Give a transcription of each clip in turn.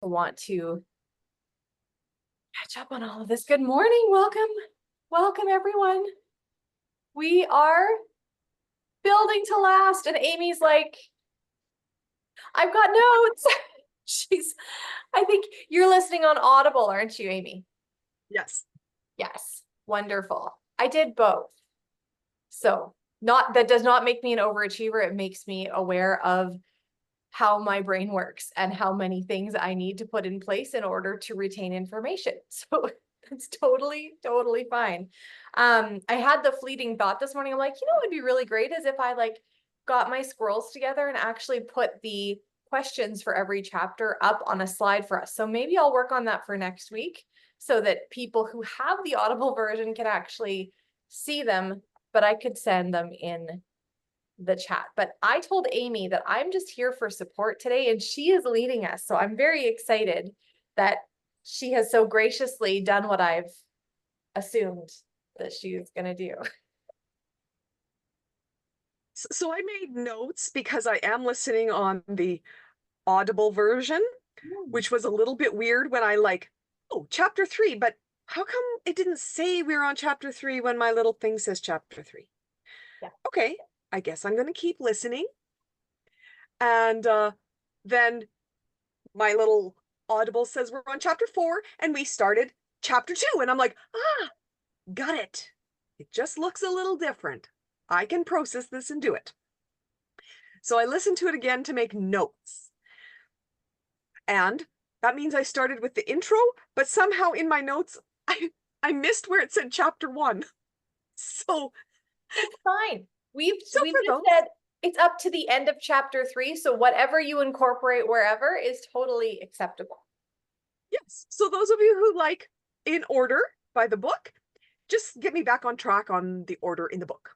want to catch up on all of this. Good morning. Welcome everyone. We are building to last, and Amy's like, I've got notes. I think you're listening on Audible, aren't you, Amy? Yes. Yes. Wonderful. I did both. So that does not make me an overachiever. It makes me aware of how my brain works and how many things I need to put in place in order to retain information. So it's totally fine. I had the fleeting thought this morning. I'm like, what would be really great is if I got my squirrels together and actually put the questions for every chapter up on a slide for us. So maybe I'll work on that for next week so that people who have the Audible version can actually see them, but I could send them in the chat. But I told Amy that I'm just here for support today, and she is leading us. So I'm very excited that she has so graciously done what I've assumed that she's going to do. So I made notes because I am listening on the Audible version, which was a little bit weird when I chapter 3, but how come it didn't say we were on chapter 3 when my little thing says chapter 3? Yeah. Okay, I guess I'm going to keep listening. And then my little Audible says we're on chapter 4, and we started chapter 2. And I'm like, got it. It just looks a little different. I can process this and do it. So I listened to it again to make notes. And that means I started with the intro, but somehow in my notes, I missed where it said chapter 1. So it's fine. We've just those, said it's up to the end of chapter 3. So whatever you incorporate wherever is totally acceptable. Yes. So those of you who like in order by the book, just get me back on track on the order in the book.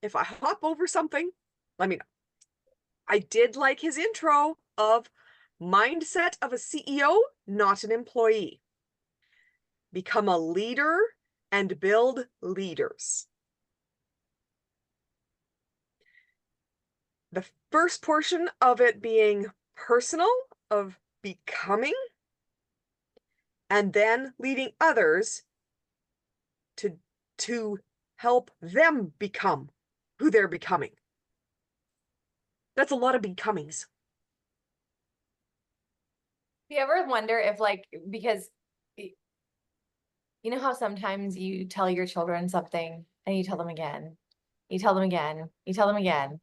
If I hop over something, let me know. I did like his intro of mindset of a CEO, not an employee. Become a leader and build leaders. The first portion of it being personal, of becoming, and then leading others to help them become who they're becoming. That's a lot of becomings. Do you ever wonder if because you know how sometimes you tell your children something and you tell them again, you tell them again, you tell them again.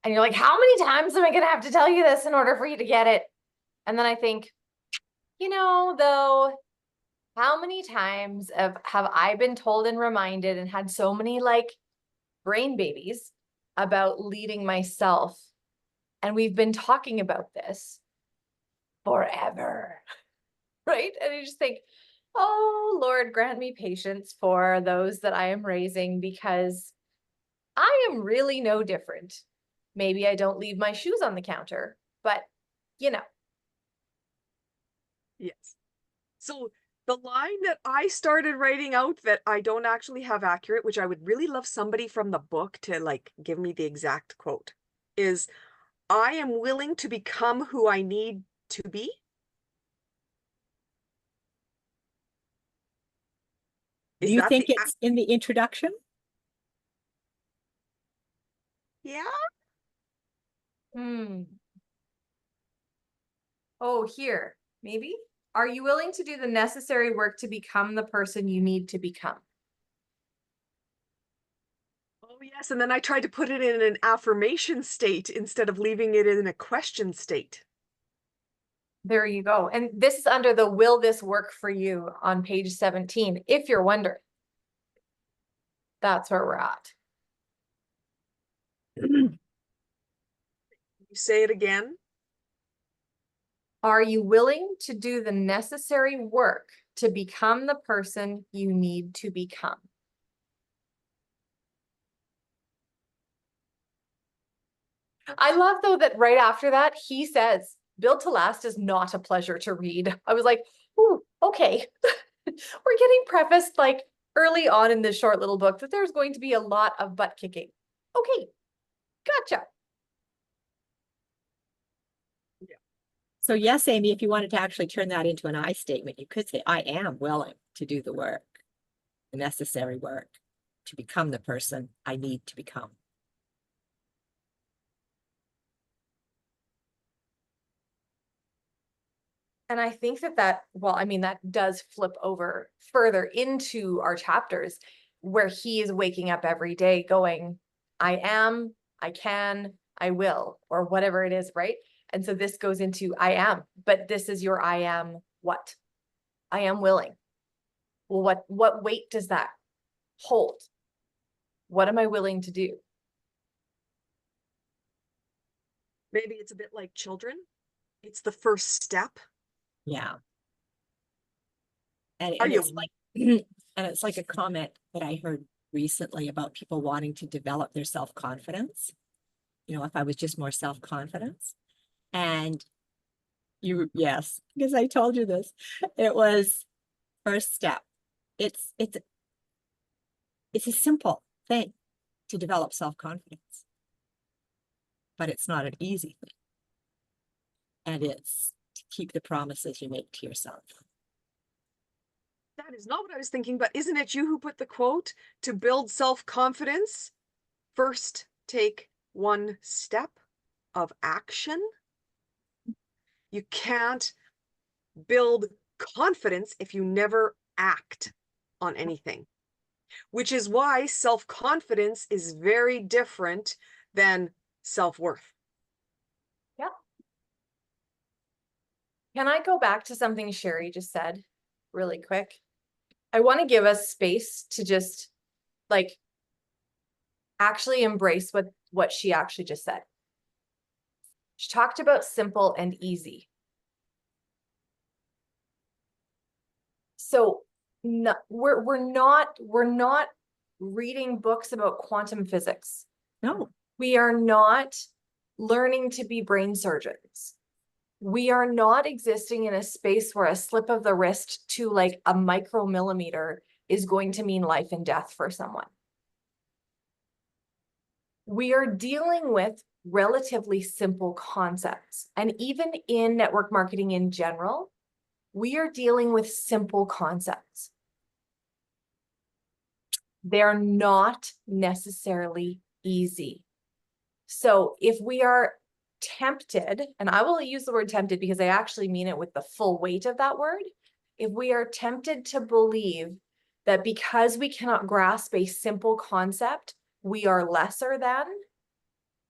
And you're like, how many times am I going to have to tell you this in order for you to get it? And then I think, though, how many times have I been told and reminded and had so many brain babies about leading myself? And we've been talking about this forever, right? And you just think, oh, Lord, grant me patience for those that I am raising, because I am really no different. Maybe I don't leave my shoes on the counter, but Yes. So the line that I started writing out that I don't actually have accurate, which I would really love somebody from the book to give me the exact quote, is I am willing to become who I need to be. Do you think it's in the introduction? Yeah. Oh, here, maybe. Are you willing to do the necessary work to become the person you need to become? Oh, yes. And then I tried to put it in an affirmation state instead of leaving it in a question state. There you go. And this is under the will this work for you on page 17, if you're wondering. That's where we're at. You say it again. Are you willing to do the necessary work to become the person you need to become? I love, though, that right after that, he says, Build to Last is not a pleasure to read. I was like, ooh, okay. We're getting prefaced early on in this short little book that there's going to be a lot of butt kicking. Okay, gotcha. So yes, Amy, if you wanted to actually turn that into an I statement, you could say, I am willing to do the work, the necessary work to become the person I need to become. And I think that, well, I mean, that does flip over further into our chapters where he is waking up every day going, I am, I can, I will, or whatever it is, right? And so this goes into I am, but this is your I am what? I am willing. Well, what weight does that hold? What am I willing to do? Maybe it's a bit like children. It's the first step. Yeah. And Are you? it's like, and it's like a comment that I heard recently about people wanting to develop their self-confidence. You know, if I was just more self-confidence. And yes, because I told you this, it was first step. It's a simple thing to develop self-confidence, but it's not an easy thing. And it's to keep the promises you make to yourself. That is not what I was thinking, but isn't it you who put the quote to build self-confidence? First, take one step of action. You can't build confidence if you never act on anything, which is why self-confidence is very different than self-worth. Yeah. Can I go back to something Sherry just said really quick? I want to give us space to just like actually embrace what she actually just said. She talked about simple and easy. So no, we're not reading books about quantum physics. No, We are not learning to be brain surgeons. We are not existing in a space where a slip of the wrist to like a micromillimeter is going to mean life and death for someone. We are dealing with relatively simple concepts. And even in network marketing in general, we are dealing with simple concepts. They're not necessarily easy. So if we are tempted, and I will use the word tempted because I actually mean it with the full weight of that word. If we are tempted to believe that because we cannot grasp a simple concept, we are lesser than,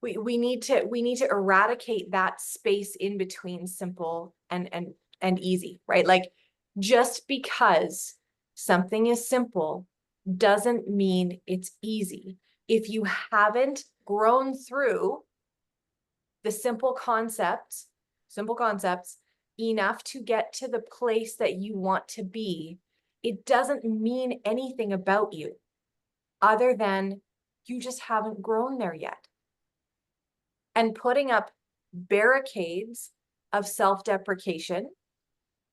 we need to eradicate that space in between simple and easy, right? Like just because something is simple doesn't mean it's easy. If you haven't grown through the simple concepts enough to get to the place that you want to be, it doesn't mean anything about you other than you just haven't grown there yet. And putting up barricades of self-deprecation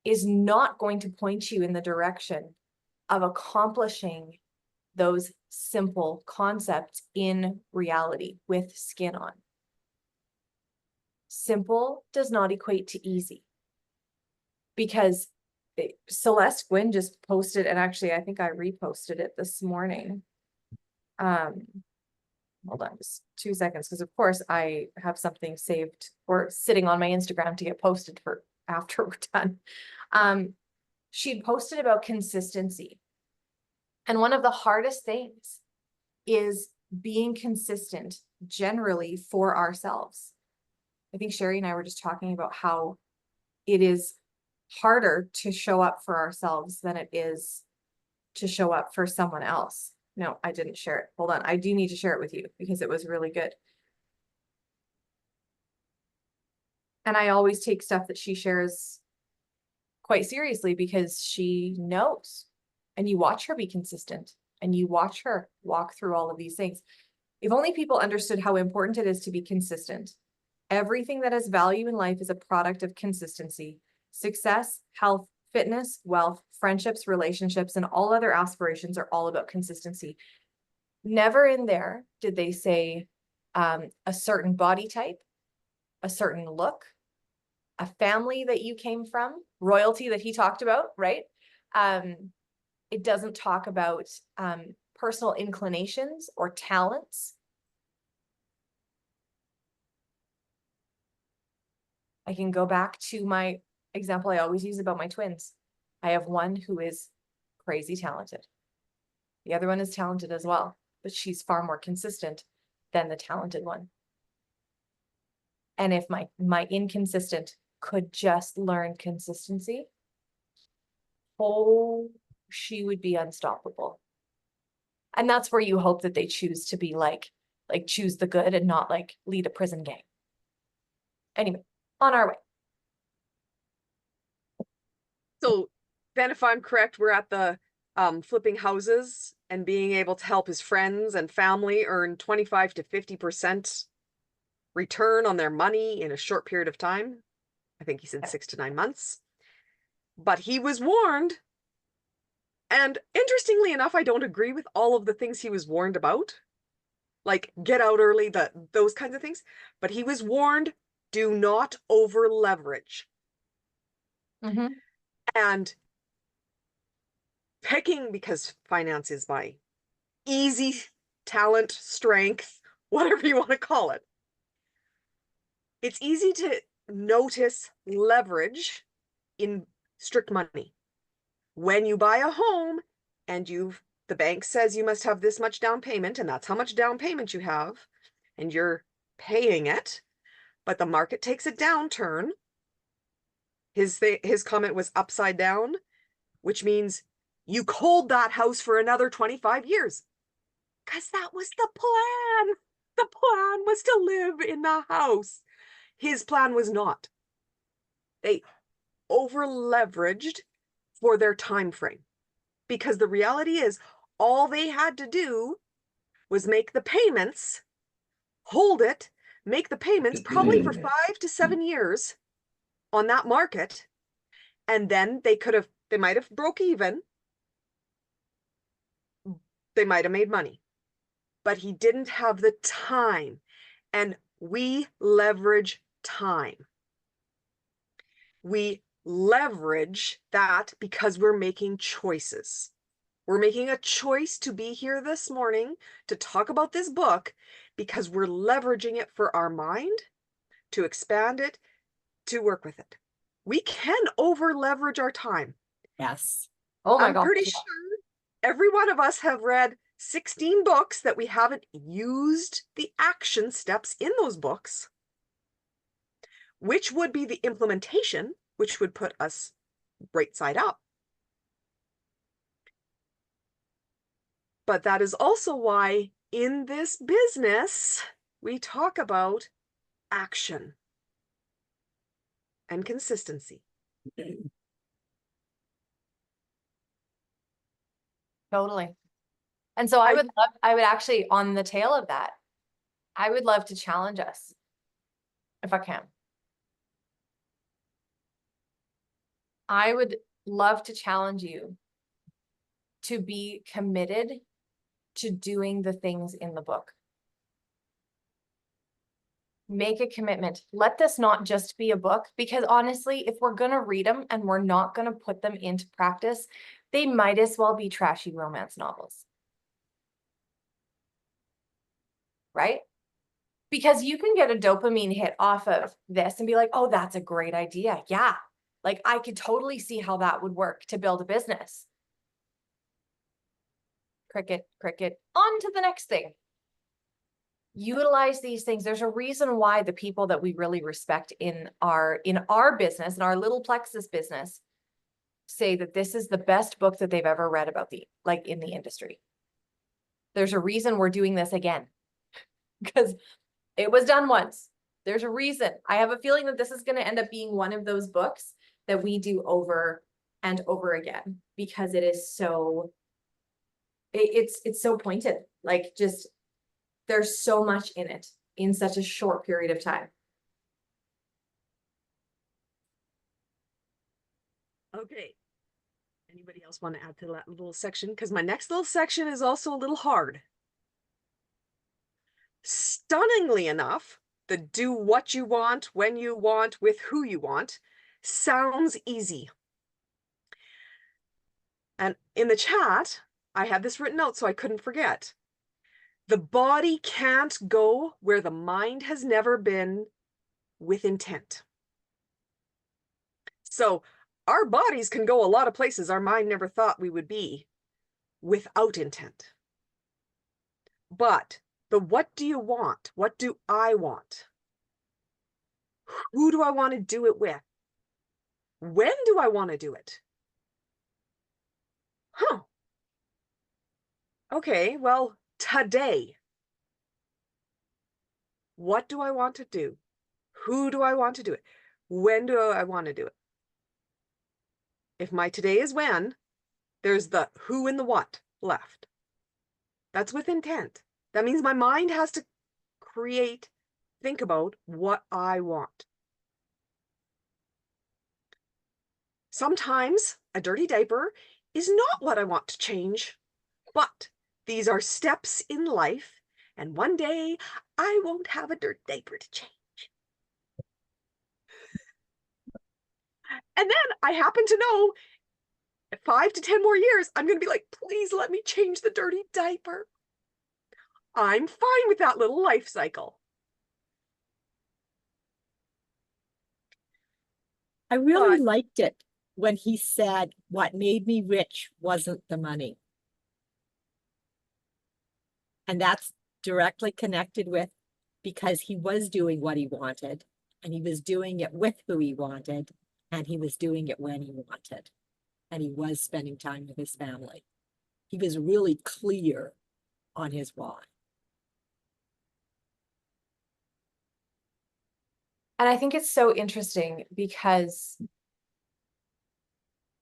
is not going to point you in the direction of accomplishing those simple concepts in reality with skin on. Simple does not equate to easy. Because Celeste Gwynn just posted, and actually I think I reposted it this morning. Hold on just 2 seconds, because of course I have something saved or sitting on my Instagram to get posted for after we're done. She posted about consistency. And one of the hardest things is being consistent generally for ourselves. I think Sherry and I were just talking about how it is harder to show up for ourselves than it is to show up for someone else. No, I didn't share it. Hold on. I do need to share it with you because it was really good. And I always take stuff that she shares quite seriously because she knows. And you watch her be consistent and you watch her walk through all of these things. If only people understood how important it is to be consistent. Everything that has value in life is a product of consistency. Success, health, fitness, wealth, friendships, relationships, and all other aspirations are all about consistency. Never in there did they say a certain body type, a certain look, a family that you came from, royalty that he talked about, right? It doesn't talk about personal inclinations or talents. I can go back to my example I always use about my twins. I have one who is crazy talented. The other one is talented as well, but she's far more consistent than the talented one. And if my inconsistent could just learn consistency, oh, she would be unstoppable. And that's where you hope that they choose to be like choose the good and not like lead a prison gang. Anyway, on our way. So then if I'm correct, we're at the flipping houses and being able to help his friends and family earn 25 to 50% return on their money in a short period of time. I think he said 6 to 9 months. But he was warned. And interestingly enough, I don't agree with all of the things he was warned about. Like get out early, those kinds of things. But he was warned, do not over leverage. Mm-hmm. And picking, because finance is my easy talent, strength, whatever you want to call it. It's easy to notice leverage in strict money. When you buy a home and the bank says you must have this much down payment, and that's how much down payment you have, and you're paying it, but the market takes a downturn. His comment was upside down, which means you hold that house for another 25 years. Because that was the plan. The plan was to live in the house. His plan was not. They over leveraged for their time frame. Because the reality is, all they had to do was make the payments, hold it, make the payments probably for 5 to 7 years on that market. And then they might have broke even. They might have made money. But he didn't have the time. And we leverage time. We leverage that because we're making choices. We're making a choice to be here this morning to talk about this book because we're leveraging it for our mind, to expand it, to work with it. We can over leverage our time. Yes. Oh my I'm God. pretty sure every one of us have read 16 books that we haven't used the action steps in those books, which would be the implementation, which would put us right side up. But that is also why in this business, we talk about action and consistency. Totally. And so I would actually, on the tail of that, I would love to challenge us if I can. I would love to challenge you to be committed to doing the things in the book. Make a commitment. Let this not just be a book, because honestly, if we're going to read them and we're not going to put them into practice, they might as well be trashy romance novels. Right? Because you can get a dopamine hit off of this and be like, oh, that's a great idea. Yeah. Like I could totally see how that would work to build a business. Cricket, cricket, on to the next thing. Utilize these things. There's a reason why the people that we really respect in our business, in our little Plexus business, say that this is the best book that they've ever read about in the industry. There's a reason we're doing this again, because it was done once. There's a reason. I have a feeling that this is going to end up being one of those books that we do over and over again, because it is so, it's so pointed. Like just, there's so much in it in such a short period of time. Okay. Anybody else want to add to that little section? Because my next little section is also a little hard. Stunningly enough, the do what you want, when you want, with who you want, sounds easy. And in the chat, I had this written out so I couldn't forget. The body can't go where the mind has never been with intent. So our bodies can go a lot of places our mind never thought we would be without intent. But the what do you want? What do I want? Who do I want to do it with? When do I want to do it? Huh. Okay, well, today. What do I want to do? Who do I want to do it? When do I want to do it? If my today is when, there's the who and the what left. That's with intent. That means my mind has to think about what I want. Sometimes a dirty diaper is not what I want to change, but these are steps in life, and one day I won't have a dirty diaper to change. And then I happen to know 5 to 10 more years, I'm going to be like, please let me change the dirty diaper. I'm fine with that little life cycle. I really liked it when he said, what made me rich wasn't the money. And that's directly connected with, because he was doing what he wanted, and he was doing it with who he wanted, and he was doing it when he wanted, and he was spending time with his family. He was really clear on his why. And I think it's so interesting because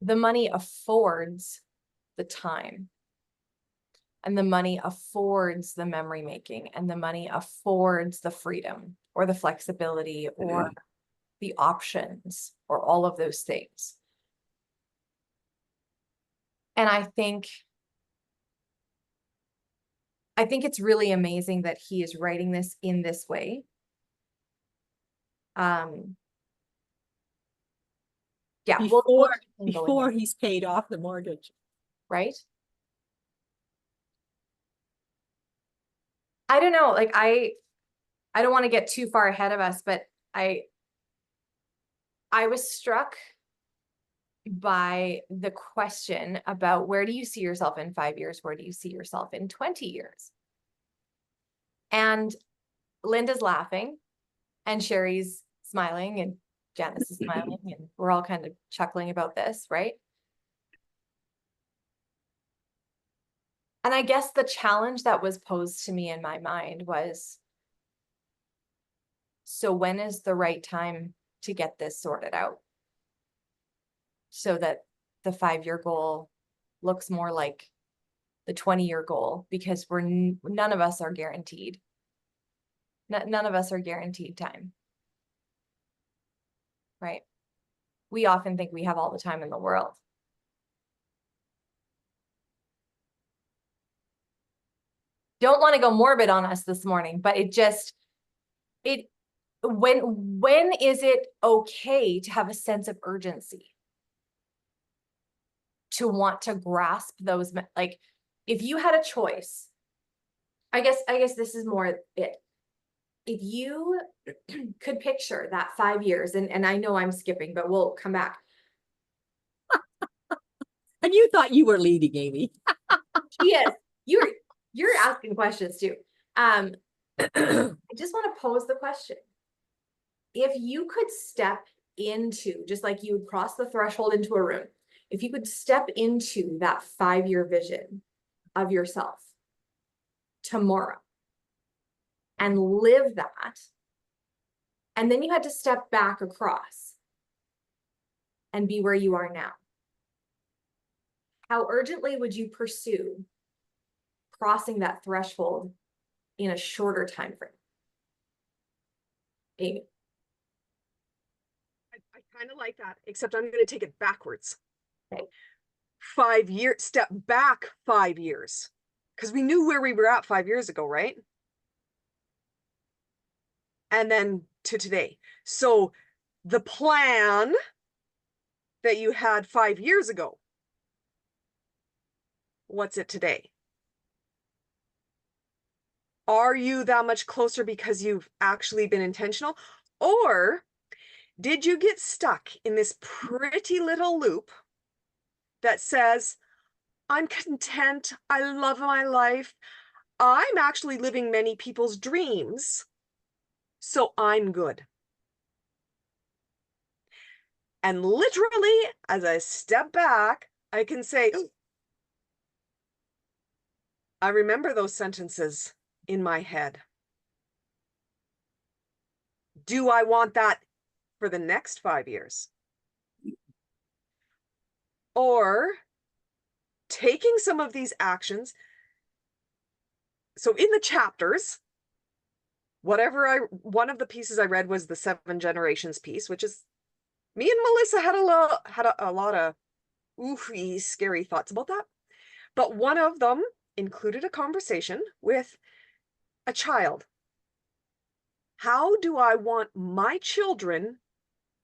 the money affords the time, and the money affords the memory making, and the money affords the freedom or the flexibility or the options or all of those things. And I think it's really amazing that he is writing this in this way. Yeah, before he's paid off the mortgage. Right? I don't know, like I don't want to get too far ahead of us, but I was struck by the question about where do you see yourself in 5 years? Where do you see yourself in 20 years? And Linda's laughing and Sherry's smiling and Janice is smiling and we're all kind of chuckling about this, right? And I guess the challenge that was posed to me in my mind was, so when is the right time to get this sorted out so that the 5-year goal looks more like the 20-year goal? Because none of us are guaranteed. None of us are guaranteed time, right? We often think we have all the time in the world. Don't want to go morbid on us this morning, but when is it okay to have a sense of urgency? To want to grasp those, like, if you had a choice, I guess this is more it. If you could picture that 5 years, and I know I'm skipping, but we'll come back. And you thought you were leading, Amy. Yes, you're asking questions too. I just want to pose the question. If you could step into, just like you would cross the threshold into a room, if you could step into that 5-year vision of yourself tomorrow and live that, and then you had to step back across and be where you are now, how urgently would you pursue crossing that threshold in a shorter time frame? Amy. I kind of like that, except I'm going to take it backwards. Okay. 5 years, step back 5 years. Because we knew where we were at 5 years ago, right? and then to today. So the plan that you had 5 years ago, what's it today? Are you that much closer because you've actually been intentional? Or did you get stuck in this pretty little loop that says, I'm content, I love my life, I'm actually living many people's dreams, so I'm good. And literally, as I step back, I can say, I remember those sentences in my head. Do I want that for the next 5 years? Or taking some of these actions. So in the chapters, one of the pieces I read was the 7 generations piece, which is, me and Melissa had a lot of oofy, scary thoughts about that. But one of them included a conversation with a child. How do I want my children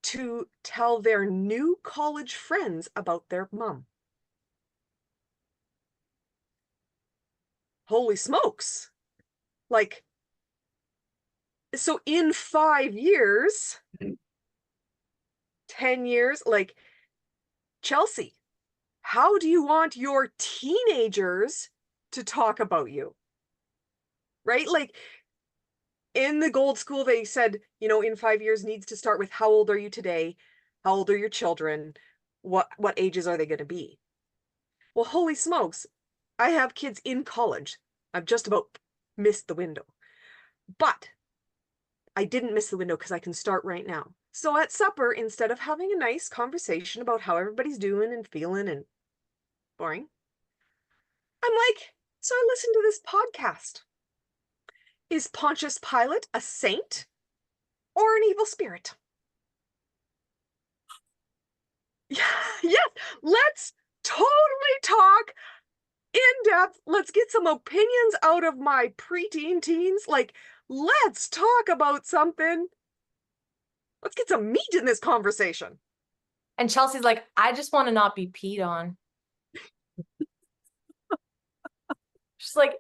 to tell their new college friends about their mom? Holy smokes. Like, so in 5 years, 10 years, like, Chelsea, how do you want your teenagers to talk about you? Right? Like, in the Gold School, they said, in 5 years needs to start with how old are you today? How old are your children? What ages are they going to be? Well, holy smokes, I have kids in college. I've just about missed the window. But I didn't miss the window because I can start right now. So at supper, instead of having a nice conversation about how everybody's doing and feeling and boring, I'm like, so I listened to this podcast. Is Pontius Pilate a saint or an evil spirit? Yeah, yes, let's totally talk in depth. Let's get some opinions out of my preteen teens. Like, let's talk about something. Let's get some meat in this conversation. And Chelsea's like, I just want to not be peed on. She's like,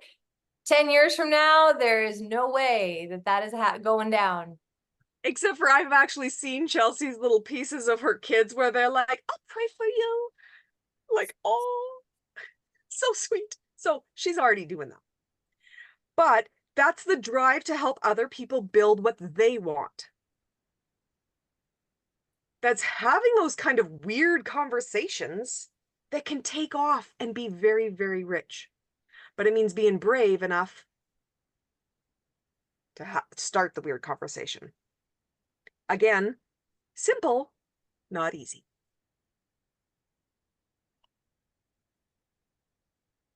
10 years from now, there is no way that is going down. Except for I've actually seen Chelsea's little pieces of her kids where they're like, I'll pray for you. Like, oh, so sweet. So she's already doing that. But that's the drive to help other people build what they want. That's having those kind of weird conversations that can take off and be very, very rich. But it means being brave enough to start the weird conversation. Again, simple, not easy.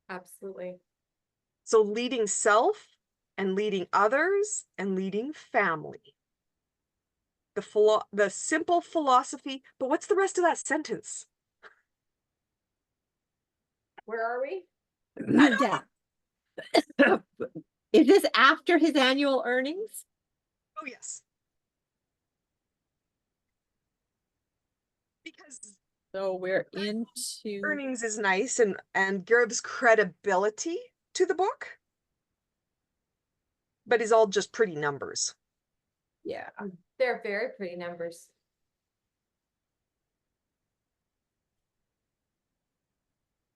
Absolutely. So leading self and leading others and leading family. The simple philosophy, but what's the rest of that sentence? Where are we? Yeah. Is this after his annual earnings? Oh, yes. Because So we're into earnings is nice and gives credibility to the book, but is all just pretty numbers. yeah. They're very pretty numbers.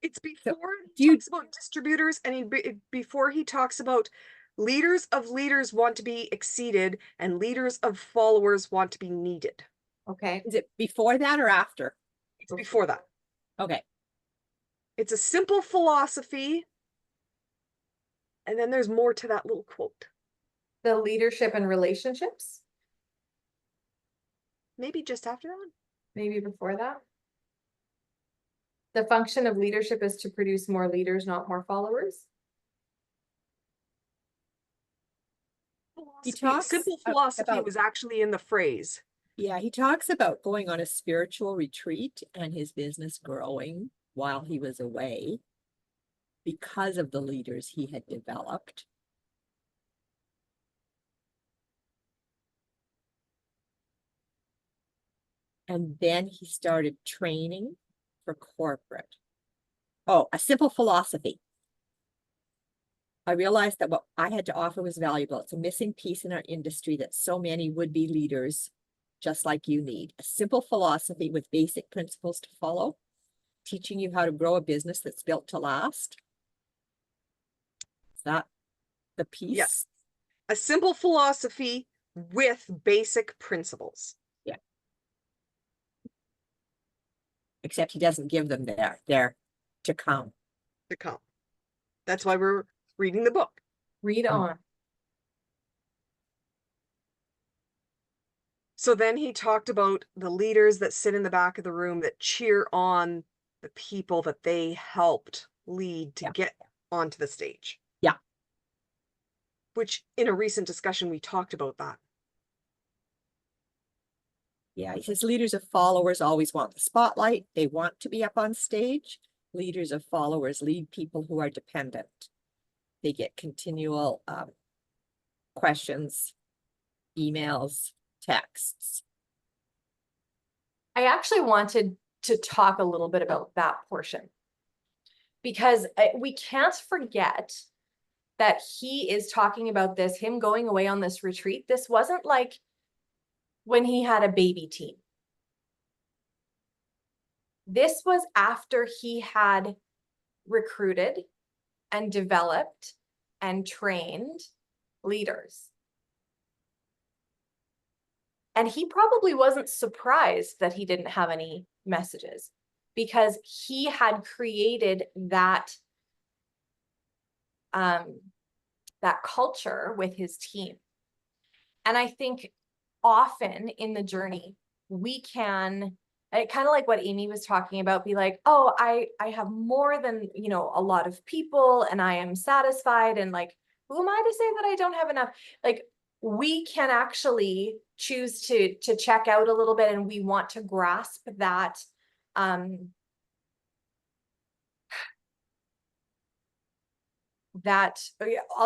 It's before do he you- talks about distributors and before he talks about leaders of leaders want to be exceeded and leaders of followers want to be needed. Okay. Is it before that or after? It's before that. Okay. It's a simple philosophy. And then there's more to that little quote. The leadership and relationships, Maybe just after that. maybe before that. The function of leadership is to produce more leaders, not more followers. He talks Simple philosophy about- was actually in the phrase. Yeah, he talks about going on a spiritual retreat and his business growing while he was away because of the leaders he had developed. And then he started training for corporate. Oh, a simple philosophy. I realized that what I had to offer was valuable. It's a missing piece in our industry that so many would-be leaders just like you need. A simple philosophy with basic principles to follow, teaching you how to grow a business that's built to last. Is that the piece? Yes. A simple philosophy with basic principles. Yeah. Except he doesn't give them there. They're to come. To come. That's why we're reading the book. Read on. So then he talked about the leaders that sit in the back of the room that cheer on the people that they helped lead to get onto the stage. Yeah. Which in a recent discussion, we talked about that. Yeah, he says leaders of followers always want the spotlight. They want to be up on stage. Leaders of followers lead people who are dependent. They get continual questions, emails, texts. I actually wanted to talk a little bit about that portion because we can't forget that he is talking about this, him going away on this retreat. This wasn't like when he had a baby team. This was after he had recruited and developed and trained leaders. And he probably wasn't surprised that he didn't have any messages because he had created that culture with his team. And I think often in the journey, we can, kind of like what Amy was talking about, be like, oh, I have more than, a lot of people and I am satisfied. And like, who am I to say that I don't have enough? Like, we can actually choose to check out a little bit, and we want to grasp that I'll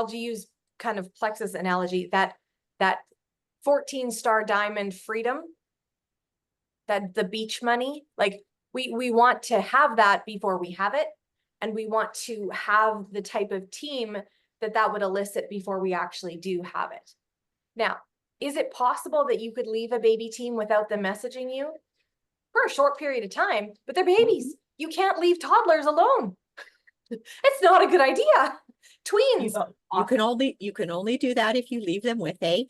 use kind of Plexus analogy, that 14-star diamond freedom, that the beach money, like we want to have that before we have it, and we want to have the type of team that would elicit before we actually do have it. Now, is it possible that you could leave a baby team without them messaging you? For a short period of time, but they're babies. You can't leave toddlers alone. It's not a good idea. Tweens. You can only do that if you leave them with a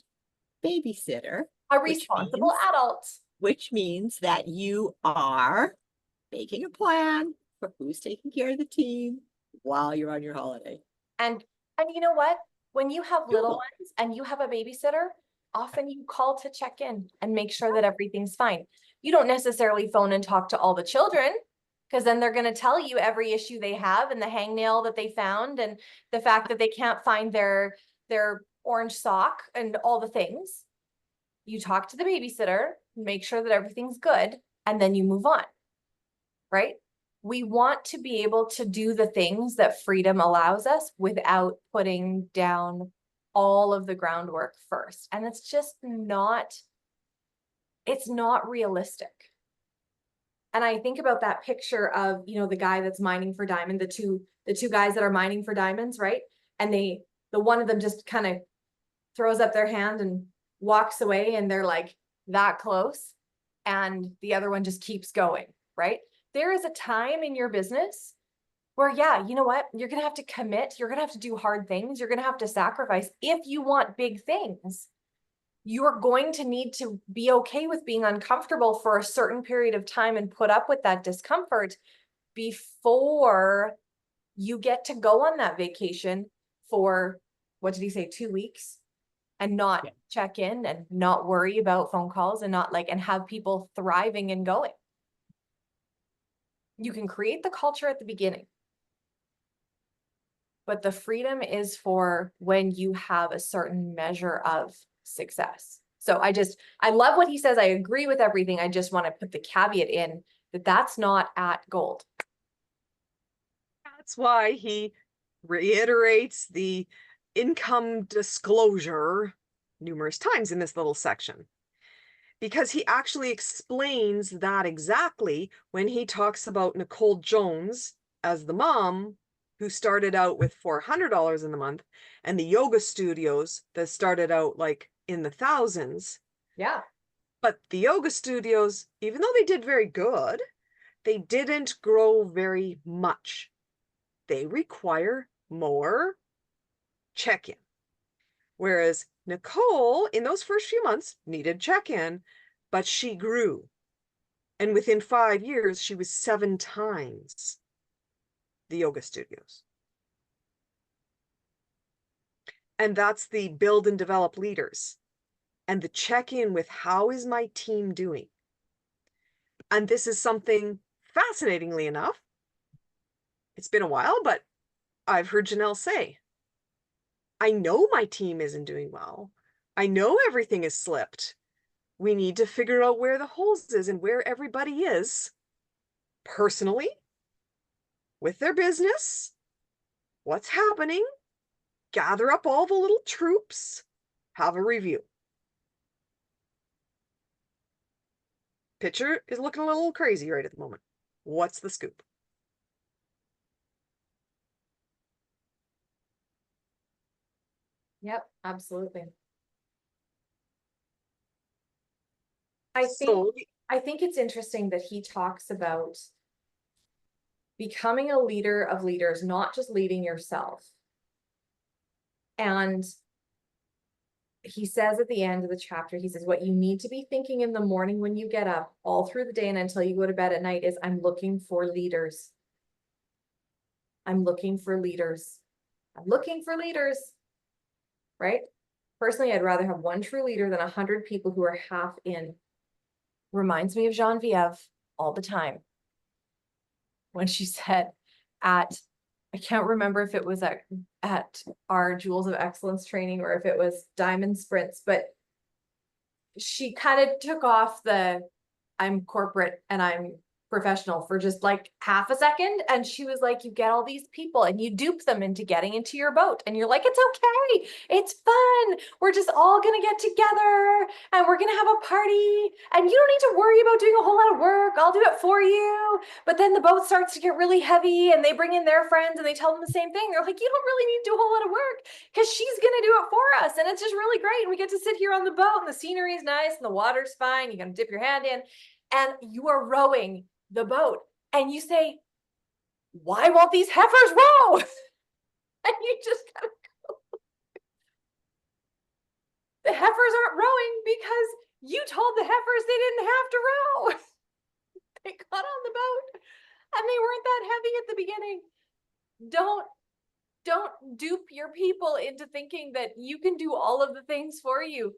babysitter. A responsible adult. Which means that you are making a plan for who's taking care of the team while you're on your holiday. And you know what? When you have little ones and you have a babysitter, often you call to check in and make sure that everything's fine. You don't necessarily phone and talk to all the children, because then they're going to tell you every issue they have and the hangnail that they found and the fact that they can't find their orange sock and all the things. You talk to the babysitter, make sure that everything's good, and then you move on, right? We want to be able to do the things that freedom allows us without putting down all of the groundwork first. And it's just not, it's not realistic. And I think about that picture of, the guy that's mining for diamond, the two guys that are mining for diamonds, right? And the one of them just kind of throws up their hand and walks away, and they're like that close. And the other one just keeps going, right? There is a time in your business where, yeah, you know what? You're going to have to commit. You're going to have to do hard things. You're going to have to sacrifice. If you want big things, you're going to need to be okay with being uncomfortable for a certain period of time and put up with that discomfort before you get to go on that vacation for, what did he say, 2 weeks? And not check in and not worry about phone calls and and have people thriving and going. You can create the culture at the beginning, but the freedom is for when you have a certain measure of success. So I love what he says. I agree with everything. I just want to put the caveat in that that's not at gold. That's why he reiterates the income disclosure numerous times in this little section. because he actually explains that exactly when he talks about Nicole Jones as the mom who started out with $400 in the month, and the yoga studios that started out like in the thousands. Yeah. But the yoga studios, even though they did very good, they didn't grow very much. They require more check-in. Whereas Nicole, in those first few months, needed check-in, but she grew. And within 5 years, she was 7 times the yoga studios. And that's the build and develop leaders. And the check-in with how is my team doing? And this is something, fascinatingly enough, it's been a while, but I've heard Janelle say, I know my team isn't doing well. I know everything has slipped. We need to figure out where the holes is and where everybody is personally, with their business, what's happening, gather up all the little troops, have a review. Picture is looking a little crazy right at the moment. What's the scoop? Yep, absolutely. I think So, I think it's interesting that he talks about becoming a leader of leaders, not just leading yourself. And he says at the end of the chapter, he says, what you need to be thinking in the morning when you get up, all through the day and until you go to bed at night, is I'm looking for leaders. I'm looking for leaders. I'm looking for leaders. Right? Personally, I'd rather have one true leader than 100 people who are half in. Reminds me of Genevieve all the time. When she said I can't remember if it was at our Jewels of Excellence training or if it was Diamond Sprints, but she kind of took off the I'm corporate and I'm professional for just like half a second. And she was like, you get all these people and you dupe them into getting into your boat. And you're like, it's okay. It's fun. We're just all going to get together and we're going to have a party. And you don't need to worry about doing a whole lot of work. I'll do it for you. But then the boat starts to get really heavy and they bring in their friends and they tell them the same thing. They're like, you don't really need to do a whole lot of work because she's going to do it for us. And it's just really great. And we get to sit here on the boat and the scenery is nice and the water's fine. You can dip your hand in and you are rowing the boat and you say, why won't these heifers row? And you just kind of go, the heifers aren't rowing because you told the heifers they didn't have to row. They got on the boat and they weren't that heavy at the beginning. Don't dupe your people into thinking that you can do all of the things for you.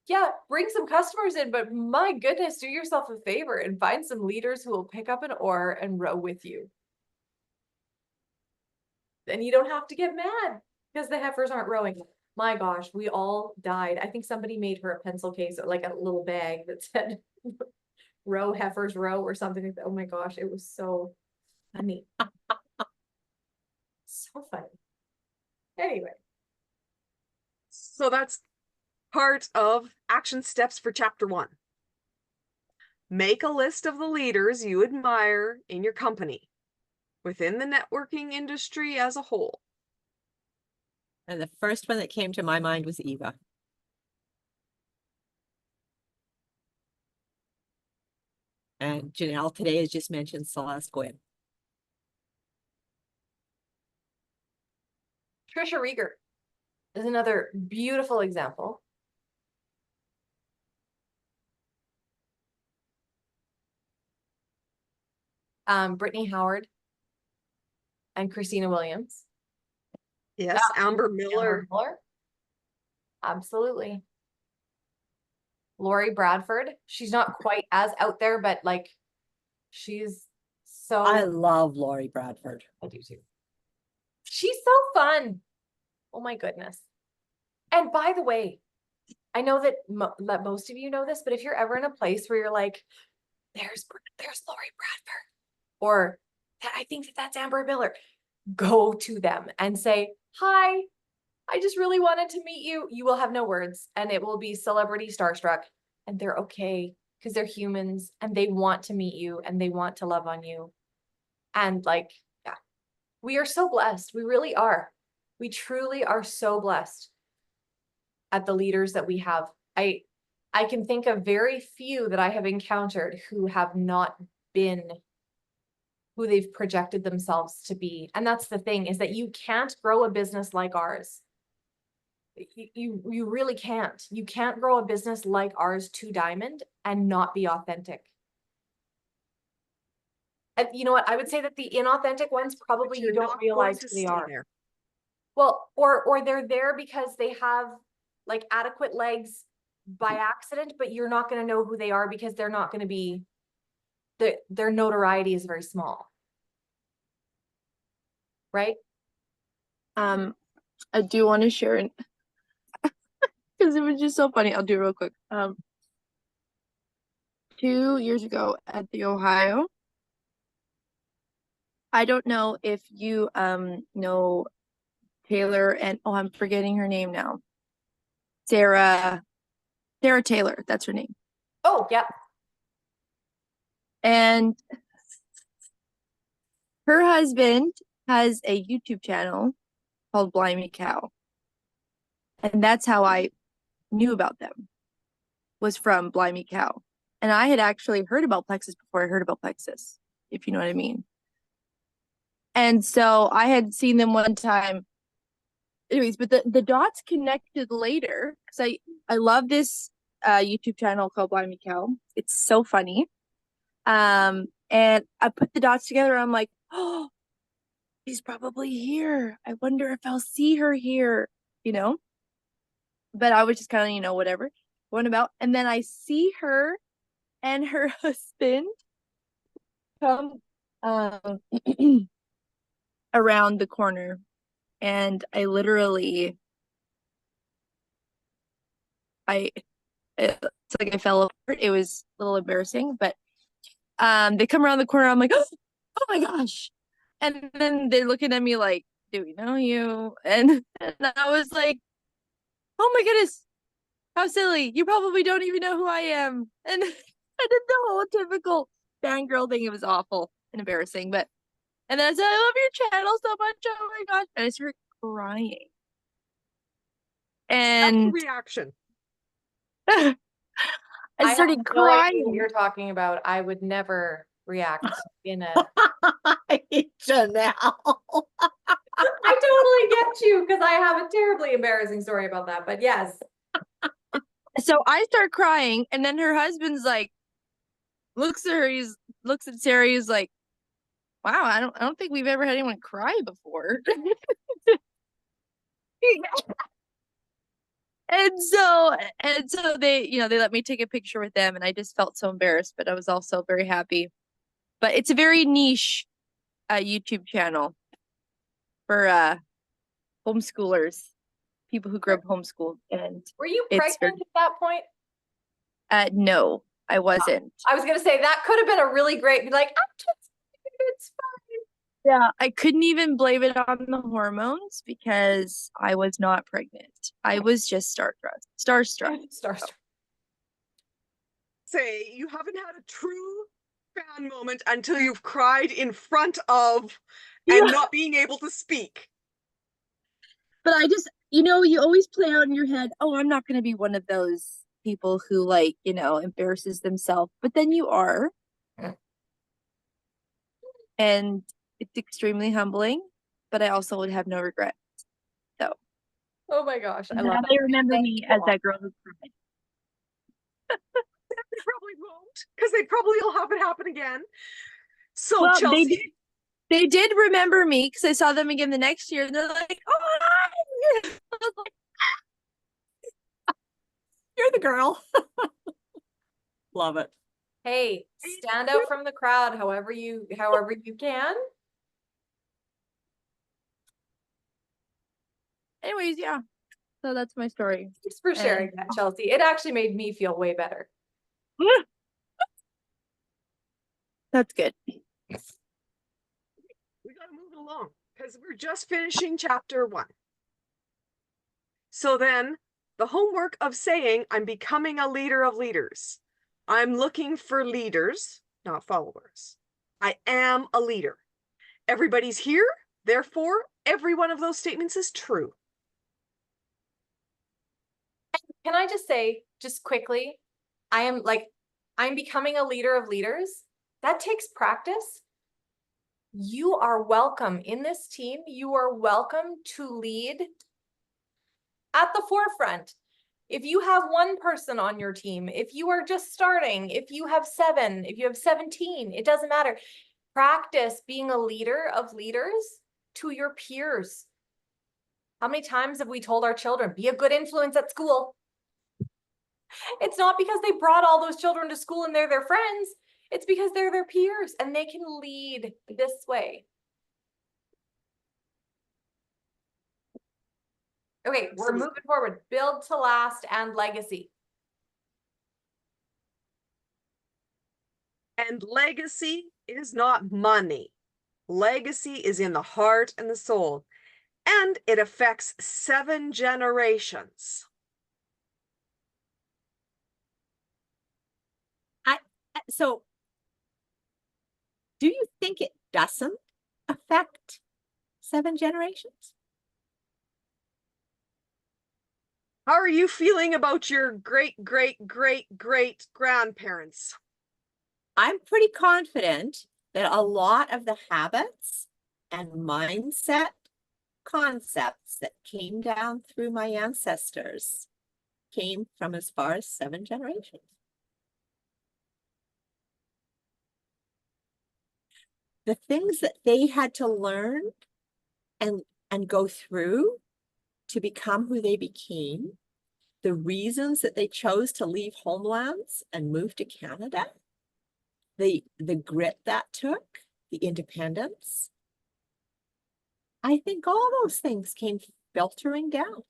Yeah, bring some customers in, but my goodness, do yourself a favor and find some leaders who will pick up an oar and row with you. Then you don't have to get mad because the heifers aren't rowing. My gosh, we all died. I think somebody made her a pencil case, like a little bag that said row heifers row or something like that. Oh my gosh, it was so funny. So funny. Anyway. So that's part of action steps for chapter 1. Make a list of the leaders you admire in your company, within the networking industry as a whole. And the first one that came to my mind was Eva. And Janelle today has just mentioned Celeste Gwynn. Trisha Rieger is another beautiful example. Brittany Howard and Christina Williams. Yes, Amber Miller. Absolutely. Lori Bradford. She's not quite as out there, but like she's so. I love Lori Bradford. I do too. She's so fun. Oh my goodness. And by the way, I know that most of you know this, but if you're ever in a place where you're like, there's Lori Bradford, or I think that's Amber Miller, go to them and say, hi, I just really wanted to meet you. You will have no words and it will be celebrity starstruck. and they're okay because they're humans and they want to meet you and they want to love on you. And like, yeah, we are so blessed. We really are. We truly are so blessed at the leaders that we have. I can think of very few that I have encountered who have not been who they've projected themselves to be. And that's the thing, is that you can't grow a business like ours. You really can't. You can't grow a business like ours to Diamond and not be authentic. And you know what? I would say that the inauthentic ones probably But you you're don't not going realize to who they stay are. there. Well, or they're there because they have like adequate legs by accident, but you're not going to know who they are because they're not going to be, their notoriety is very small. Right? I do want to share it because it was just so funny. I'll do it real quick. 2 years ago at the Ohio, I don't know if you know Taylor and I'm forgetting her name now. Sarah Taylor, that's her name. Oh, yep. And her husband has a YouTube channel called Blimey Cow. And that's how I knew about them, was from Blimey Cow. And I had actually heard about Plexus before I heard about Plexus, if you know what I mean. And so I had seen them one time. Anyways, but the dots connected later because I love this YouTube channel called Blimey Cow. It's so funny. And I put the dots together. I'm like, oh, she's probably here. I wonder if I'll see her here, you know? But I was just kind of, whatever, going about. And then I see her and her husband come around the corner. And I literally, it's like I fell apart. It was a little embarrassing, but they come around the corner. I'm like, oh my gosh. And then they're looking at me like, do we know you? And I was like, oh my goodness, how silly. You probably don't even know who I am. And I did the whole typical fangirl thing. It was awful and embarrassing. And then I said, I love your channel so much. Oh my gosh. And I started crying. That's the And reaction. I I started have no idea what crying. you're talking about. I would never react in a. Janelle. I totally get you because I have a terribly embarrassing story about that. But yes, So I start crying, and then her husband's like, looks at her, looks at Sarah, he's like, wow, I don't think we've ever had anyone cry before. And so they, they let me take a picture with them, and I just felt so embarrassed, but I was also very happy. But it's a very niche YouTube channel for homeschoolers, people who grew up homeschooled. And were you it's pregnant at that point? no, I wasn't. I was gonna say that could have been a really great. Be like, I'm just, it's fine. Yeah, I couldn't even blame it on the hormones because I was not pregnant. I was just starstruck. Starstruck. Say you haven't had a true fan moment until you've cried in front of and Yeah. not being able to speak. But I just, you always play out in your head, oh, I'm not going to be one of those people who embarrasses themselves. But then you are. Mm. And it's extremely humbling, but I also would have no regret. So. Oh my gosh, I love Now it. they remember Thank me you. as that girl who cried. They probably won't, because they probably will have it happen again. So Well, Chelsea, they did remember me because I saw them again the next year, and they're like, "Oh, hi!" I was like, You're the girl. Love it. Hey, stand out from the crowd however you can. anyways, yeah. So that's my story. Thanks for sharing that, Chelsea. It actually made me feel way better. That's good. we gotta move it along because we're just finishing chapter 1. So then the homework of saying, I'm becoming a leader of leaders. I'm looking for leaders, not followers. I am a leader. Everybody's here, therefore, every one of those statements is true. Can I just say, just quickly, I'm becoming a leader of leaders. That takes practice. You are welcome in this team. You are welcome to lead at the forefront. If you have one person on your team, if you are just starting, if you have 7, if you have 17, it doesn't matter. Practice being a leader of leaders to your peers. How many times have we told our children, be a good influence at school? It's not because they brought all those children to school and they're their friends. It's because they're their peers and they can lead this way. Okay, we're moving forward. Build to last and legacy. And legacy is not money. Legacy is in the heart and the soul, and it affects 7 generations. So do you think it doesn't affect 7 generations? How are you feeling about your great, great, great, great grandparents? I'm pretty confident that a lot of the habits and mindset concepts that came down through my ancestors came from as far as 7 generations. The things that they had to learn and go through to become who they became, the reasons that they chose to leave homelands and move to Canada, the grit that took, the independence, I think all those things came filtering down.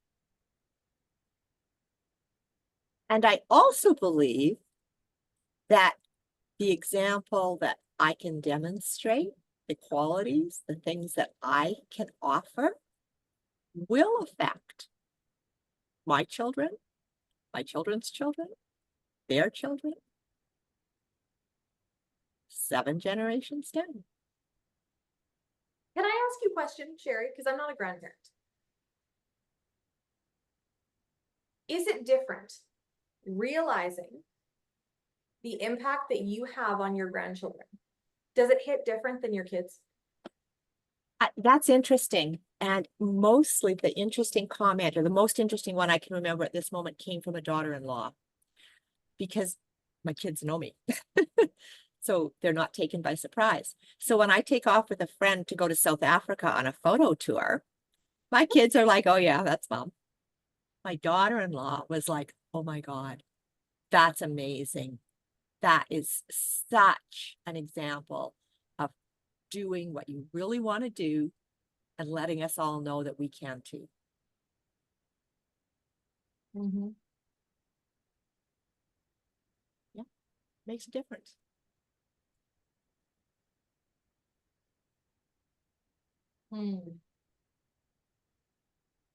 And I also believe that the example that I can demonstrate, the qualities, the things that I can offer, will affect my children, my children's children, their children, 7 generations down. Can I ask you a question, Sherry? Because I'm not a grandparent. Is it different realizing the impact that you have on your grandchildren? Does it hit different than your kids? That's interesting. And mostly the interesting comment, or the most interesting one I can remember at this moment, came from a daughter-in-law, because my kids know me. So they're not taken by surprise. So when I take off with a friend to go to South Africa on a photo tour, my kids are like, oh yeah, that's mom. My daughter-in-law was like, oh my God, that's amazing. That is such an example of doing what you really want to do and letting us all know that we can too. Mm-hmm. Yeah, makes a difference. Hmm.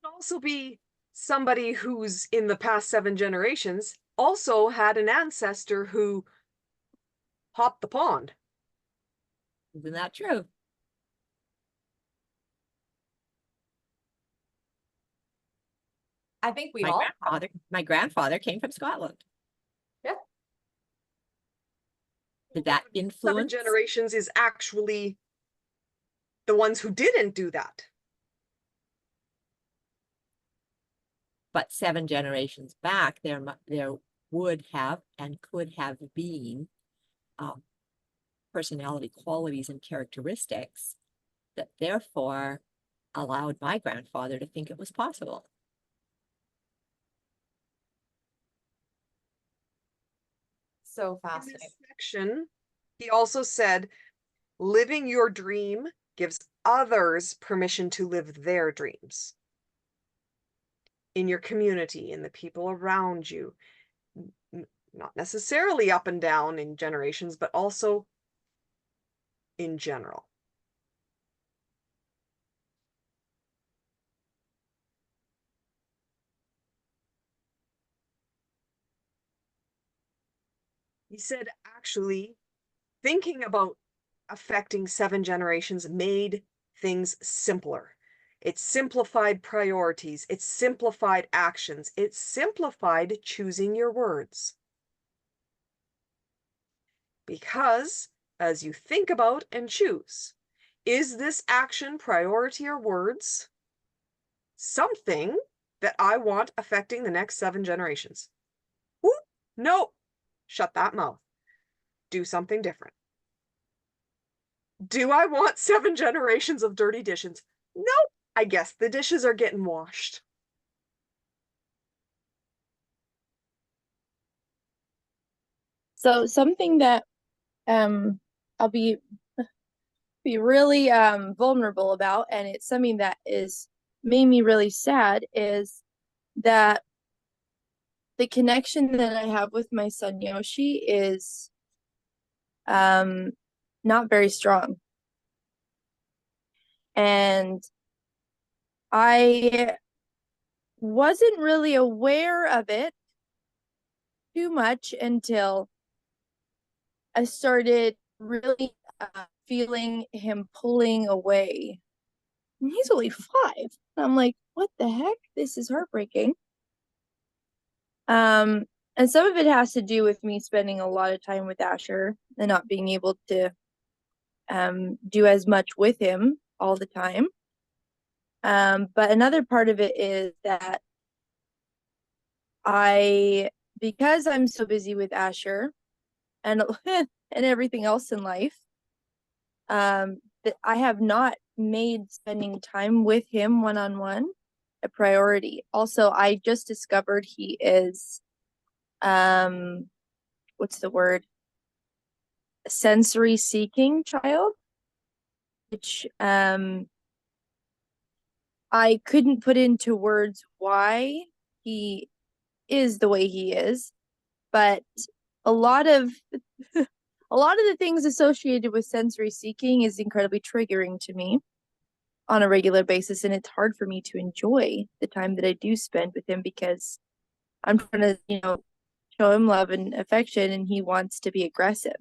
Also be somebody who's in the past 7 generations also had an ancestor who hopped the pond. Isn't that true? I think we all. My grandfather came from Scotland. Yeah. Did that 7 influence? generations is actually the ones who didn't do that. But 7 generations back, there would have and could have been personality qualities and characteristics that therefore allowed my grandfather to think it was possible. So In fascinating. this section, he also said, living your dream gives others permission to live their dreams. In your community, in the people around you, not necessarily up and down in generations, but also in general. He said, actually, thinking about affecting 7 generations made things simpler. It simplified priorities. It simplified actions. It simplified choosing your words. Because as you think about and choose, is this action, priority, or words something that I want affecting the next 7 generations? Whoop, no, shut that mouth. Do something different. Do I want 7 generations of dirty dishes? Nope. I guess the dishes are getting washed. So something that I'll be really vulnerable about, and it's something that is made me really sad, is that the connection that I have with my son Yoshi is not very strong. And I wasn't really aware of it too much until I started really feeling him pulling away. And he's only 5. I'm like, what the heck? This is heartbreaking. And some of it has to do with me spending a lot of time with Asher and not being able to do as much with him all the time. But another part of it is that because I'm so busy with Asher and and everything else in life, that I have not made spending time with him one-on-one a priority. Also, I just discovered he is what's the word? A sensory seeking child, which I couldn't put into words why he is the way he is, but a lot of the things associated with sensory seeking is incredibly triggering to me on a regular basis, and it's hard for me to enjoy the time that I do spend with him because I'm trying to, show him love and affection, and he wants to be aggressive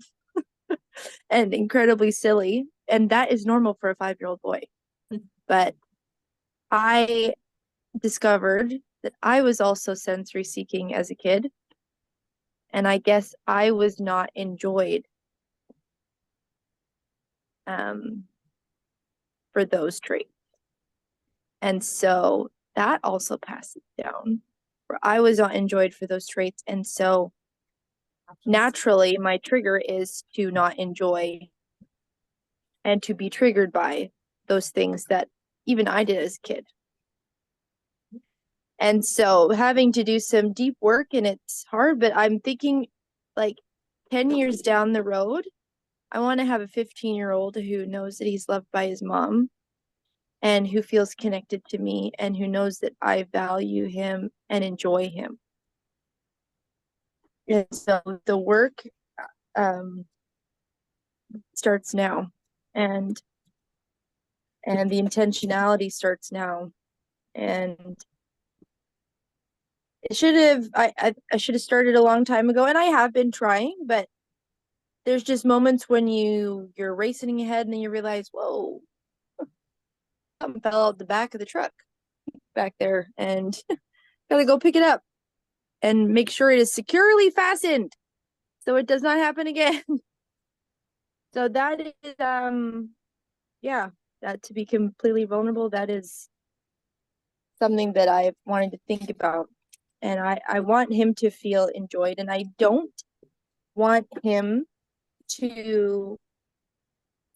and incredibly silly, and that is normal for a 5-year-old boy. But I discovered that I was also sensory seeking as a kid, and I guess I was not enjoyed for those traits. And so that also passes down, where I was not enjoyed for those traits. And so naturally, my trigger is to not enjoy and to be triggered by those things that even I did as a kid. And so having to do some deep work, and it's hard, but I'm thinking like 10 years down the road, I want to have a 15-year-old who knows that he's loved by his mom and who feels connected to me and who knows that I value him and enjoy him. And so the work starts now, and the intentionality starts now. And it should have I should have started a long time ago, and I have been trying, but there's just moments when you're racing ahead and then you realize, whoa, something fell out the back of the truck back there, and gotta go pick it up and make sure it is securely fastened so it does not happen again. So that is yeah, that, to be completely vulnerable, that is something that I've wanted to think about. And I want him to feel enjoyed, and I don't want him to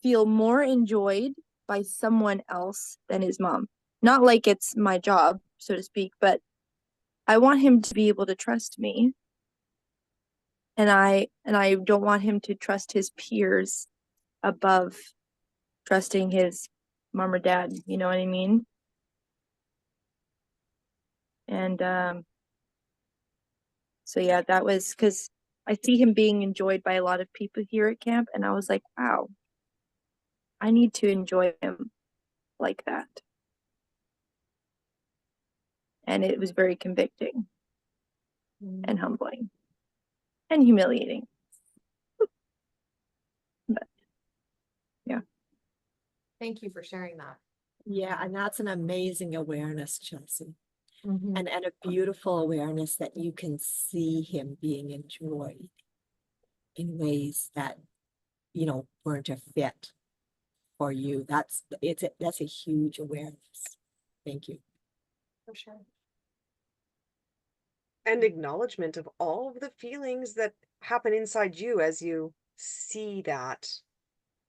feel more enjoyed by someone else than his mom. Not like it's my job, so to speak, but I want him to be able to trust me. And I don't want him to trust his peers above trusting his mom or dad, you know what I mean? And so yeah, that was because I see him being enjoyed by a lot of people here at camp, and I was like, wow, I need to enjoy him like that. And it was very convicting and humbling and humiliating. Thank you for sharing that. Yeah, and that's an amazing awareness, Chelsea. Mhm. And a beautiful awareness that you can see him being enjoyed in ways that, you know, weren't a fit for you. That's a huge awareness. Thank you. For sure. And acknowledgement of all of the feelings that happen inside you as you see that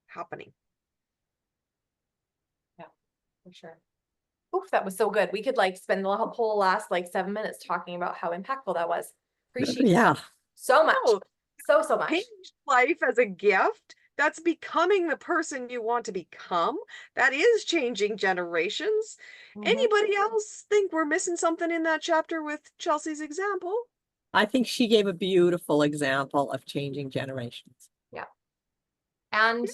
happening. For sure. Oof, that was so good. We could like spend the whole last like 7 minutes talking about how impactful that was. Appreciate it Yeah. so much. Oh, So much. Change life as a gift. That's becoming the person you want to become. That is changing generations. Mhm. Anybody else think we're missing something in that chapter with Chelsea's example? I think she gave a beautiful example of changing generations. And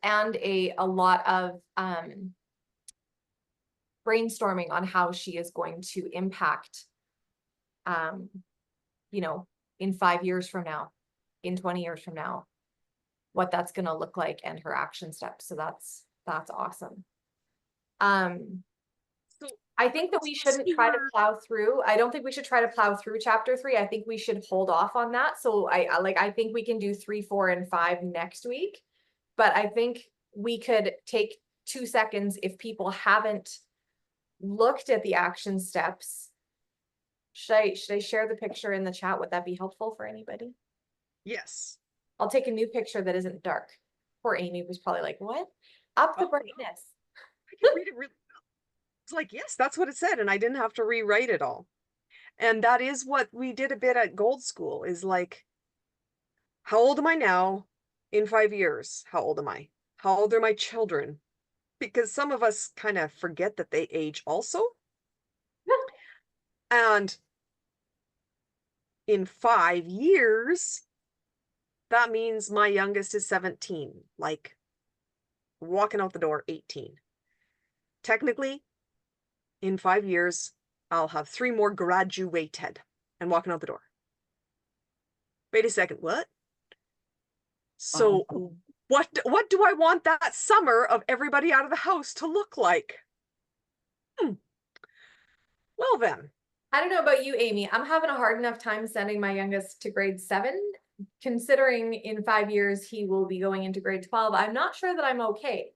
a lot of brainstorming on how she is going to impact you know, in 5 years from now, in 20 years from now, what that's going to look like and her action steps. So that's awesome. So I think that we shouldn't try to plow through. I don't think we should try to plow through chapter 3. I think we should hold off on that. So I think we can do 3, 4, and 5 next week. But I think we could take 2 seconds if people haven't looked at the action steps. Should I share the picture in the chat? Would that be helpful for anybody? yes. I'll take a new picture that isn't dark. Poor Amy was probably like, what? Up the Oh, no. brightness. I can read it really well. It's like, yes, that's what it said, and I didn't have to rewrite it all. And that is what we did a bit at Gold School, is like, how old am I now? In 5 years, how old am I? How old are my children? Because some of us kind of forget that they age also. And in 5 years, that means my youngest is 17, like walking out the door 18. Technically, in 5 years, I'll have 3 more graduated and walking out the door. Wait a second, what? So what do I want that summer of everybody out of the house to look like? Well then. I don't know about you, Amy. I'm having a hard enough time sending my youngest to grade 7, considering in 5 years he will be going into grade 12. I'm not sure that I'm okay.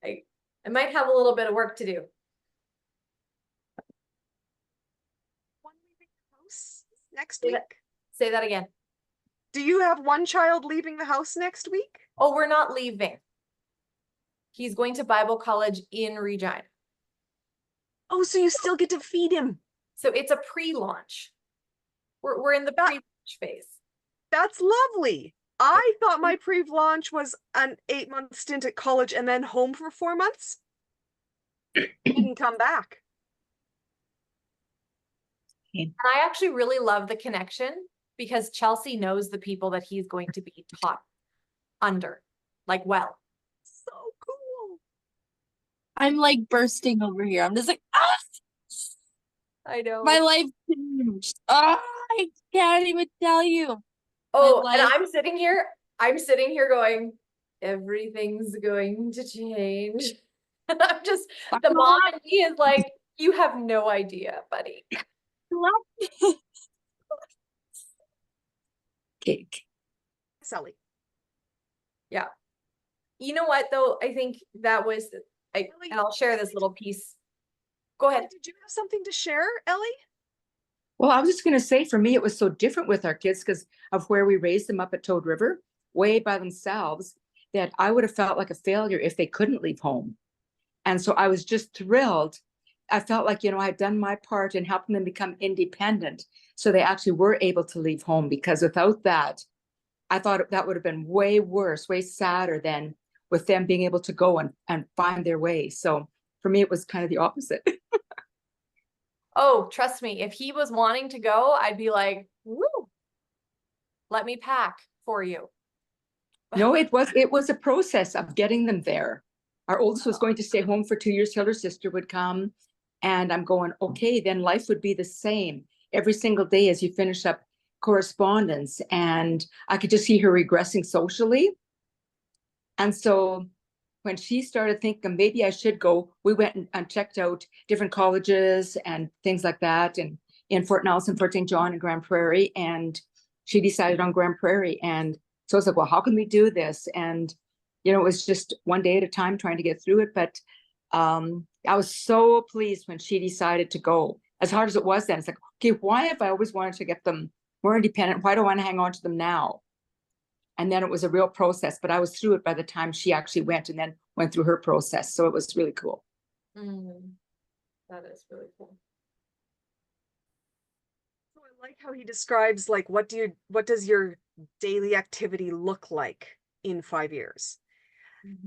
I might have a little bit of work to do. One leaving the house next Say that- week? Say that again. Do you have one child leaving the house next week? Oh, we're not leaving. He's going to Bible college in Regina. Oh, so you still get to feed him. So it's a pre-launch. We're in the pre-launch phase. That's lovely. I thought my pre-launch was an 8-month stint at college and then home for 4 months. Didn't come back. And I actually really love the connection because Chelsea knows the people that he's going to be taught under, like, well. So cool. I'm like bursting over here. I'm just like, ah, I know. my life changed. Ah, I can't even tell you. Oh, my and life- I'm sitting here going, everything's going to change. And I'm just, the mom in me is like, you have no idea, buddy. Cake. Sally. You know what, though? I think that was, and I'll share this little piece. Go ahead. Did you have something to share, Ellie? Well, I was just going to say, for me, it was so different with our kids because of where we raised them up at Toad River, way by themselves, that I would have felt like a failure if they couldn't leave home. And so I was just thrilled. I felt like, I had done my part in helping them become independent. So they actually were able to leave home, because without that, I thought that would have been way worse, way sadder than with them being able to go and find their way. So for me, it was kind of the opposite. Oh, trust me, if he was wanting to go, I'd be like, woo, let me pack for you. No, it was a process of getting them there. Our oldest was going to stay home for 2 years till her sister would come. And I'm going, okay, then life would be the same every single day as you finish up correspondence. And I could just see her regressing socially. And so when she started thinking maybe I should go, we went and checked out different colleges and things like that, and in Fort Nelson, Fort St. John, and Grand Prairie, and she decided on Grand Prairie. And so I was like, well, how can we do this? And it was just one day at a time trying to get through it. But I was so pleased when she decided to go. As hard as it was then, it's like, okay, why have I always wanted to get them more independent? Why do I want to hang on to them now? And then it was a real process, but I was through it by the time she actually went and then went through her process. So it was really cool. That is really cool. So I like how he describes like what does your daily activity look like in 5 years?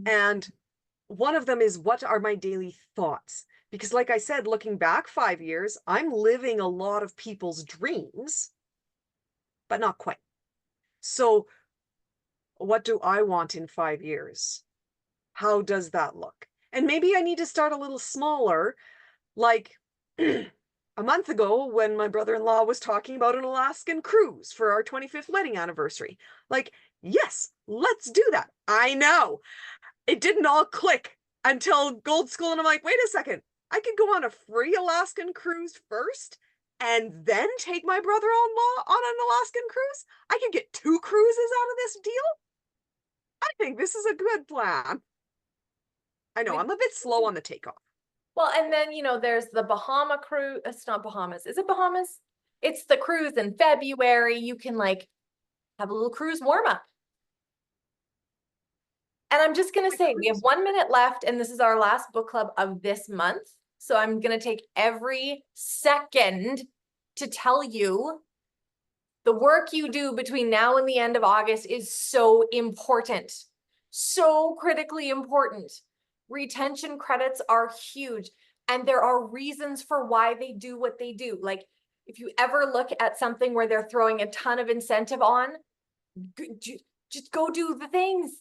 And one of them is, what are my daily thoughts? Because like I said, looking back 5 years, I'm living a lot of people's dreams, but not quite. So what do I want in 5 years? How does that look? And maybe I need to start a little smaller, like a month ago when my brother-in-law was talking about an Alaskan cruise for our 25th wedding anniversary. Like, yes, let's do that. I know. It didn't all click until Gold School, and I'm like, wait a second, I could go on a free Alaskan cruise first and then take my brother-in-law on an Alaskan cruise? I could get 2 cruises out of this deal? I think this is a good plan. I know, I'm a bit slow on the takeoff. Well, and then, there's the Bahama cruise. It's not Bahamas. Is it Bahamas? It's the cruise in February. You can like have a little cruise warm up. And I'm just going to say, we have 1 minute left, and this is our last book club of this month. So I'm going to take every second to tell you the work you do between now and the end of August is so important, so critically important. Retention credits are huge, and there are reasons for why they do what they do. Like, if you ever look at something where they're throwing a ton of incentive on, just go do the things.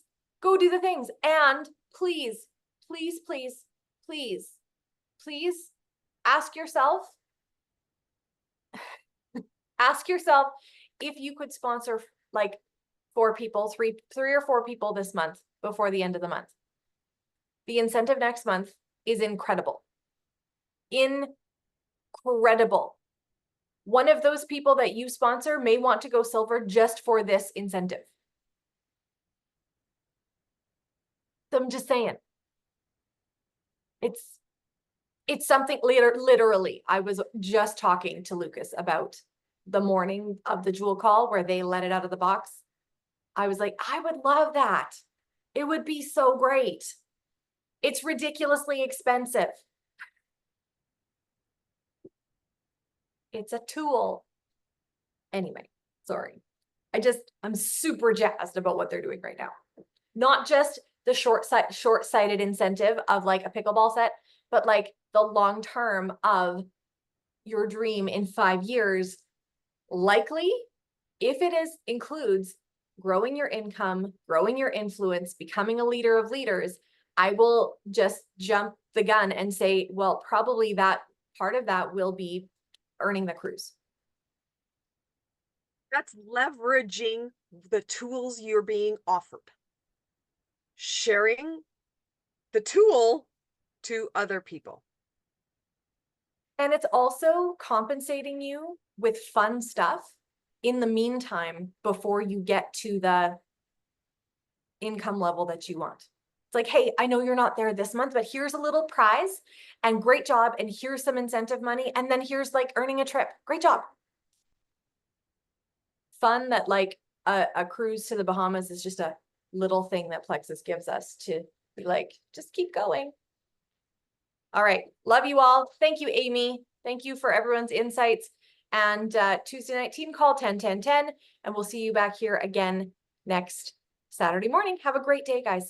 Go do the things. And please, please, please, please, please ask yourself if you could sponsor like 4 people, three or 4 people this month before the end of the month. The incentive next month is incredible. Incredible. One of those people that you sponsor may want to go silver just for this incentive. So I'm just saying. It's something literally. I was just talking to Lucas about the morning of the Jewel call where they let it out of the box. I was like, I would love that. It would be so great. It's ridiculously expensive. It's a tool. Anyway, sorry. I'm super jazzed about what they're doing right now. Not just the short-sighted incentive of like a pickleball set, but like the long term of your dream in 5 years, likely, if it includes growing your income, growing your influence, becoming a leader of leaders, I will just jump the gun and say, well, probably that part of that will be earning the cruise. That's leveraging the tools you're being offered. Sharing the tool to other people. And it's also compensating you with fun stuff in the meantime before you get to the income level that you want. It's like, hey, I know you're not there this month, but here's a little prize and great job. And here's some incentive money. And then here's like earning a trip. Great job. Fun that like a cruise to the Bahamas is just a little thing that Plexus gives us to be like, just keep going. All right. Love you all. Thank you, Amy. Thank you for everyone's insights. And Tuesday night team call 10-10-10. And we'll see you back here again next Saturday morning. Have a great day, guys.